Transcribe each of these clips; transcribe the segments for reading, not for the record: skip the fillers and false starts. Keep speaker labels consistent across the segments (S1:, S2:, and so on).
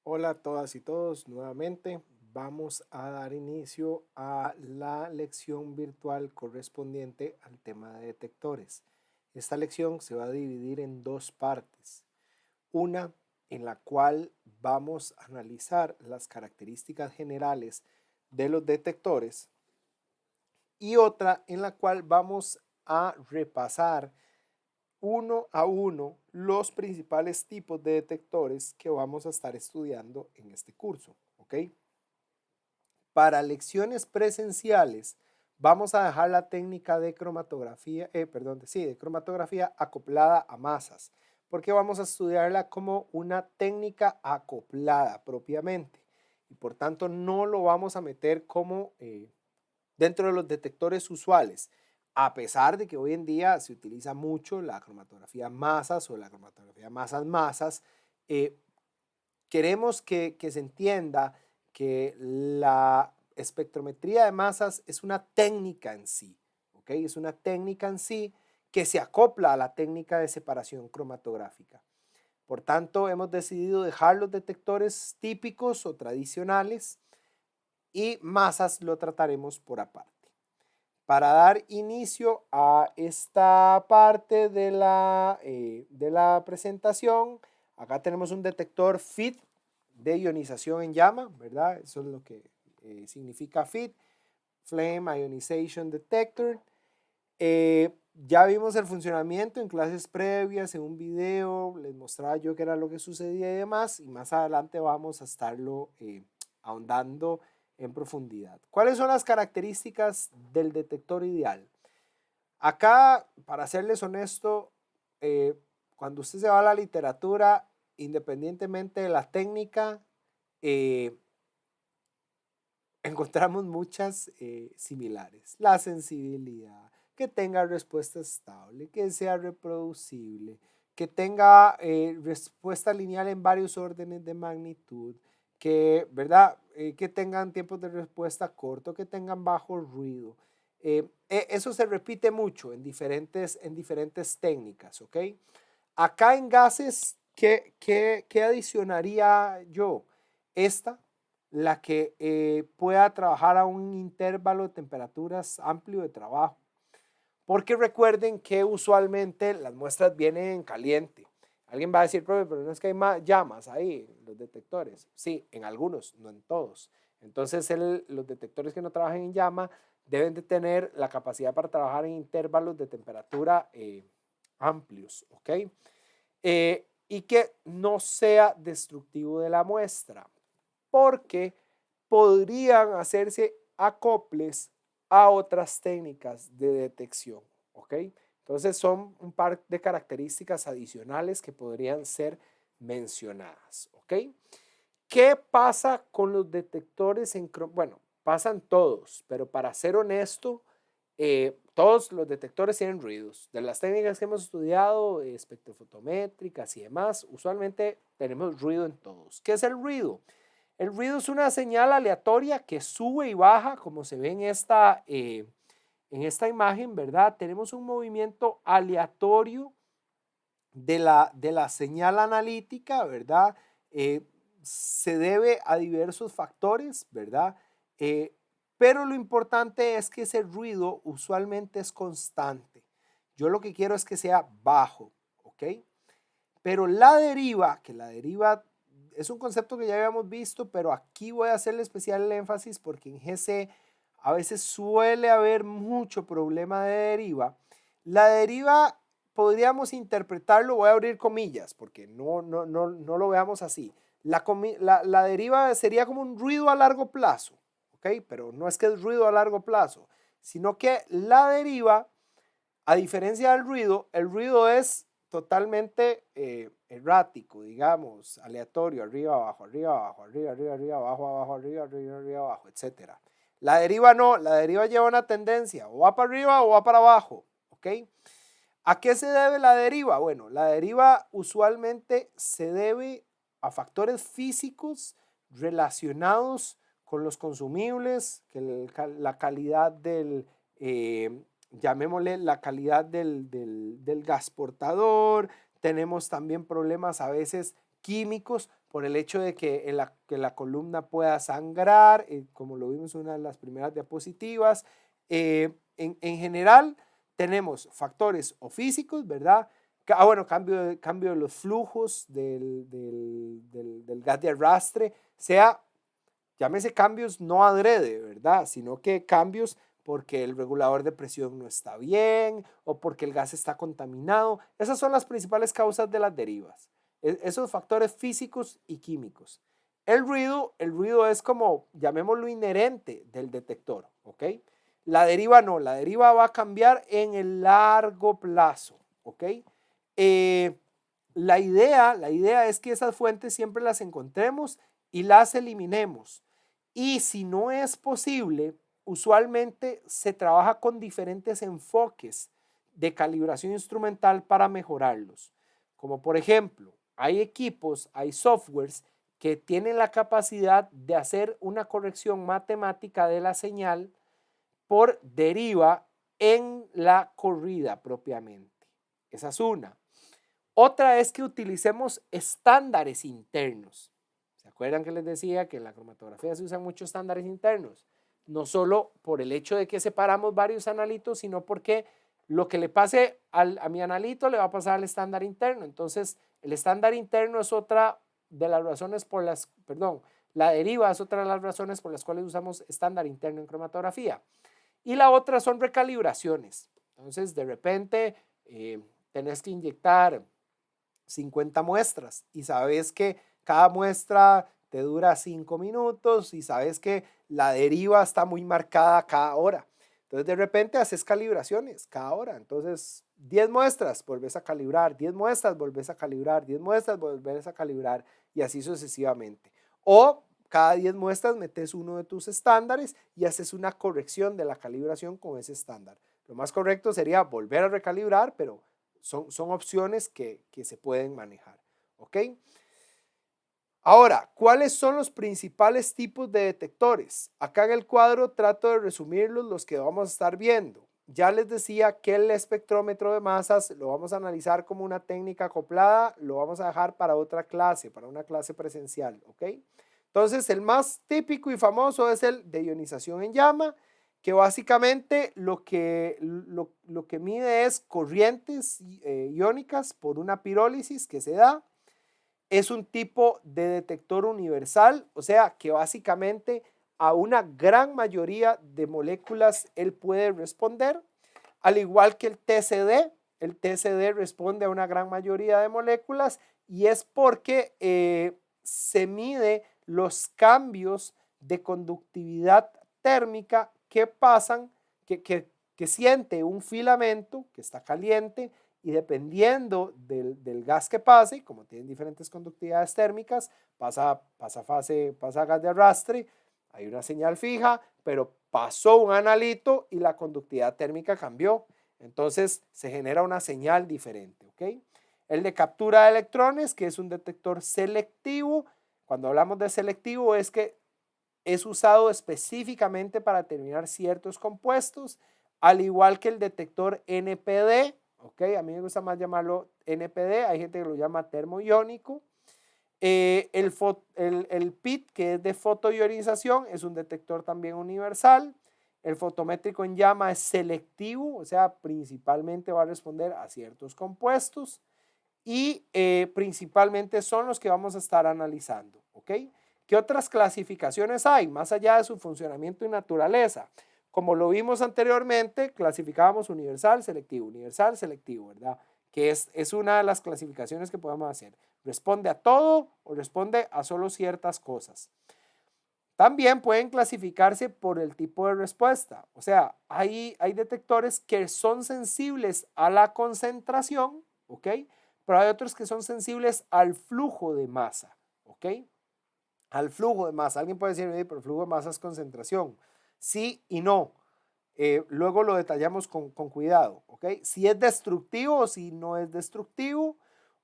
S1: Hola a todas y todos, nuevamente vamos a dar inicio a la lección virtual correspondiente al tema de detectores. Esta lección se va a dividir en dos partes. Una en la cual vamos a analizar las características generales de los detectores y otra en la cual vamos a repasar uno a uno los principales tipos de detectores que vamos a estar estudiando en este curso, ¿ok? Para lecciones presenciales vamos a dejar la técnica de cromatografía, de cromatografía acoplada a masas, porque vamos a estudiarla como una técnica acoplada propiamente y por tanto no lo vamos a meter como dentro de los detectores usuales, a pesar de que hoy en día se utiliza mucho la cromatografía masas o la cromatografía masas-masas. eh, Queremos que se entienda que la espectrometría de masas es una técnica en sí, ¿ok? Es una técnica en sí que se acopla a la técnica de separación cromatográfica. Por tanto, hemos decidido dejar los detectores típicos o tradicionales y masas lo trataremos por aparte. Para dar inicio a esta parte de la presentación, acá tenemos un detector FIT de ionización en llama, ¿verdad? Eso es lo que significa FIT, Flame Ionization Detector. Ya vimos el funcionamiento en clases previas, en un video, les mostraba yo qué era lo que sucedía y demás, y más adelante vamos a estarlo ahondando en profundidad. ¿Cuáles son las características del detector ideal? Acá, para serles honesto, cuando usted se va a la literatura, independientemente de la técnica, eh, encontramos muchas similares. La sensibilidad, que tenga respuesta estable, que sea reproducible, que tenga respuesta lineal en varios órdenes de magnitud, que, ¿verdad? Que tengan tiempos de respuesta corto, que tengan bajo ruido. Eso se repite mucho en diferentes técnicas, ¿ok? Acá en gases, ¿qué adicionaría yo? Esta, la que pueda trabajar a un intervalo de temperaturas amplio de trabajo. Porque recuerden que usualmente las muestras vienen en caliente. Alguien va a decir, profe, pero no es que hay llamas ahí en los detectores. Sí, en algunos, no en todos. Entonces, los detectores que no trabajan en llama deben de tener la capacidad para trabajar en intervalos de temperatura amplios, ¿ok? Y que no sea destructivo de la muestra, porque podrían hacerse acoples a otras técnicas de detección, ¿ok? Entonces son un par de características adicionales que podrían ser mencionadas, ¿ok? ¿Qué pasa con los detectores en bueno, pasan todos, pero para ser honesto, todos los detectores tienen ruidos. De las técnicas que hemos estudiado, espectrofotométricas y demás, usualmente tenemos ruido en todos. ¿Qué es el ruido? El ruido es una señal aleatoria que sube y baja, como se ve en esta imagen, ¿verdad? Tenemos un movimiento aleatorio de la señal analítica, ¿verdad? Eh, Se debe a diversos factores, ¿verdad? Eh, pero lo importante es que ese ruido usualmente es constante. Yo lo que quiero es que sea bajo, ¿ok? Pero la deriva, que la deriva es un concepto que ya habíamos visto, pero aquí voy a hacerle especial énfasis porque en GC a veces suele haber mucho problema de deriva. La deriva podríamos interpretarlo, voy a abrir comillas porque no lo veamos así. La deriva sería como un ruido a largo plazo, ¿ok? Pero no es que es ruido a largo plazo, sino que la deriva, a diferencia del ruido, el ruido es totalmente errático, digamos, aleatorio, arriba, abajo, arriba, abajo, arriba, arriba, arriba, abajo, abajo, arriba, arriba, arriba, abajo, etcétera. La deriva no, la deriva lleva una tendencia, o va para arriba o va para abajo, ¿ok? ¿A qué se debe la deriva? Bueno, la deriva usualmente se debe a factores físicos relacionados con los consumibles, que la calidad llamémosle la calidad del gas portador. Tenemos también problemas a veces químicos por el hecho de que la columna pueda sangrar, como lo vimos en una de las primeras diapositivas. En general tenemos factores o físicos, ¿verdad? Bueno, cambio de los flujos del gas de arrastre, llámese cambios no adrede, ¿verdad? Sino que cambios porque el regulador de presión no está bien o porque el gas está contaminado. Esas son las principales causas de las derivas. Esos factores físicos y químicos. El ruido es como, llamémoslo, inherente del detector, ¿ok? La deriva no, la deriva va a cambiar en el largo plazo, ¿ok? La idea es que esas fuentes siempre las encontremos y las eliminemos. Y si no es posible, usualmente se trabaja con diferentes enfoques de calibración instrumental para mejorarlos. Como por ejemplo, hay equipos, hay softwares que tienen la capacidad de hacer una corrección matemática de la señal por deriva en la corrida propiamente. Esa es una. Otra es que utilicemos estándares internos. ¿Se acuerdan que les decía que en la cromatografía se usan muchos estándares internos? No solo por el hecho de que separamos varios analitos, sino porque lo que le pase a mi analito le va a pasar al estándar interno. Entonces, el estándar interno es otra de las razones por las, la deriva es otra de las razones por las cuales usamos estándar interno en cromatografía. Y la otra son recalibraciones. Entonces, de repente, tenés que inyectar 50 muestras y sabes que cada muestra te dura 5 minutos y sabes que la deriva está muy marcada cada hora. Entonces de repente haces calibraciones cada hora. Entonces 10 muestras, volvés a calibrar, 10 muestras, volvés a calibrar, 10 muestras, volvés a calibrar y así sucesivamente. O cada 10 muestras metes uno de tus estándares y haces una corrección de la calibración con ese estándar. Lo más correcto sería volver a recalibrar, pero son opciones que se pueden manejar, ¿ok? Ahora, ¿cuáles son los principales tipos de detectores? Acá en el cuadro trato de resumirlos los que vamos a estar viendo. Ya les decía que el espectrómetro de masas lo vamos a analizar como una técnica acoplada, lo vamos a dejar para otra clase, para una clase presencial, ¿ok? Entonces, el más típico y famoso es el de ionización en llama, que básicamente lo que mide es corrientes iónicas por una pirólisis que se da. Es un tipo de detector universal, o sea que básicamente a una gran mayoría de moléculas él puede responder, al igual que el TCD. El TCD responde a una gran mayoría de moléculas y es porque se mide los cambios de conductividad térmica que pasan, que siente un filamento que está caliente y dependiendo del gas que pase, como tienen diferentes conductividades térmicas, pasa gas de arrastre, hay una señal fija, pero pasó un analito y la conductividad térmica cambió. Entonces se genera una señal diferente, ¿ok? El de captura de electrones, que es un detector selectivo. Cuando hablamos de selectivo es que es usado específicamente para determinar ciertos compuestos, al igual que el detector NPD, ¿ok? A mí me gusta más llamarlo NPD, hay gente que lo llama termoiónico. El PIT, que es de fotoionización, es un detector también universal. El fotométrico en llama es selectivo, o sea, principalmente va a responder a ciertos compuestos y principalmente son los que vamos a estar analizando, ¿ok? ¿Qué otras clasificaciones hay más allá de su funcionamiento y naturaleza? Como lo vimos anteriormente, clasificábamos universal, selectivo, ¿verdad? Que es una de las clasificaciones que podemos hacer. ¿Responde a todo o responde a solo ciertas cosas? También pueden clasificarse por el tipo de respuesta. O sea, hay detectores que son sensibles a la concentración, ¿ok? Pero hay otros que son sensibles al flujo de masa, ¿ok? Al flujo de masa. Alguien puede decir, pero el flujo de masa es concentración. Sí y no. Luego lo detallamos con cuidado, ¿ok? Si es destructivo o si no es destructivo,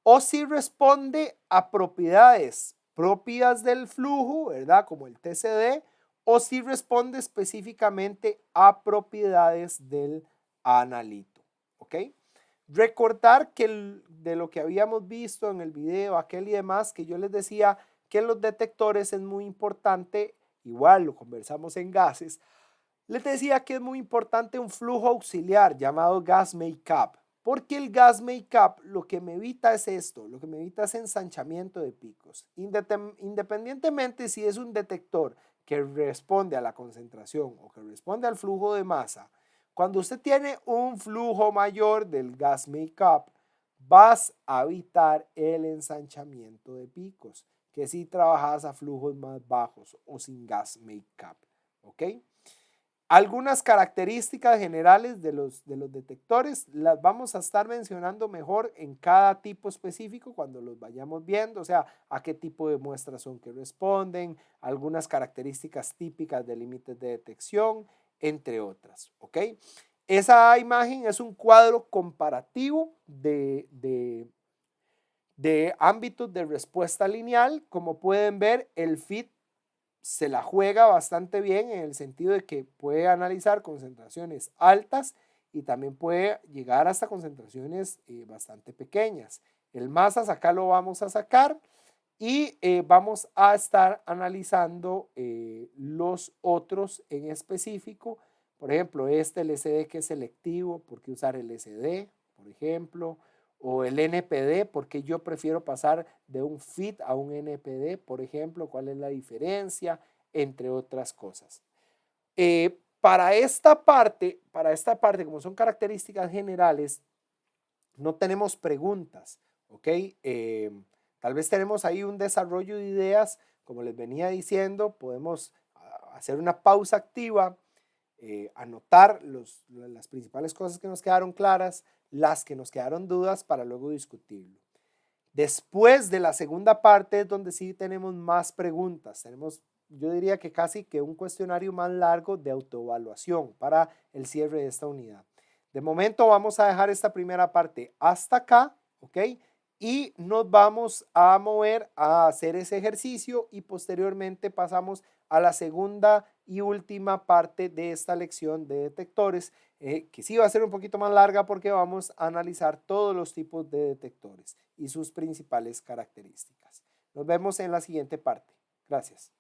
S1: o si responde a propiedades propias del flujo, ¿verdad? Como el TCD, o si responde específicamente a propiedades del analito, ¿ok? Recordar que de lo que habíamos visto en el video aquel y demás, que yo les decía que en los detectores es muy importante, igual lo conversamos en gases, les decía que es muy importante un flujo auxiliar llamado gas make-up, porque el gas make-up lo que me evita es esto, lo que me evita es ensanchamiento de picos. Independientemente si es un detector que responde a la concentración o que responde al flujo de masa, cuando usted tiene un flujo mayor del gas make-up, vas a evitar el ensanchamiento de picos, que si trabajas a flujos más bajos o sin gas make-up, ¿ok? Algunas características generales de los detectores las vamos a estar mencionando mejor en cada tipo específico cuando los vayamos viendo, o sea, a qué tipo de muestras son que responden, algunas características típicas de límites de detección, entre otras, ¿ok? Esa imagen es un cuadro comparativo de ámbitos de respuesta lineal. Como pueden ver, el FIT se la juega bastante bien en el sentido de que puede analizar concentraciones altas y también puede llegar hasta concentraciones bastante pequeñas. El masas acá lo vamos a sacar y vamos a estar analizando los otros en específico. Por ejemplo, este LSD que es selectivo, ¿por qué usar el LSD? Por ejemplo, o el NPD, porque yo prefiero pasar de un FIT a un NPD, por ejemplo, cuál es la diferencia, entre otras cosas. Para esta parte, como son características generales, no tenemos preguntas, ¿ok? Tal vez tenemos ahí un desarrollo de ideas, como les venía diciendo, podemos hacer una pausa activa, anotar las principales cosas que nos quedaron claras, las que nos quedaron dudas para luego discutirlo. Después de la segunda parte es donde sí tenemos más preguntas, tenemos, yo diría que casi que un cuestionario más largo de autoevaluación para el cierre de esta unidad. De momento vamos a dejar esta primera parte hasta acá, ¿ok? Y nos vamos a mover a hacer ese ejercicio y posteriormente pasamos a la segunda y última parte de esta lección de detectores, que sí va a ser un poquito más larga porque vamos a analizar todos los tipos de detectores y sus principales características. Nos vemos en la siguiente parte. Gracias.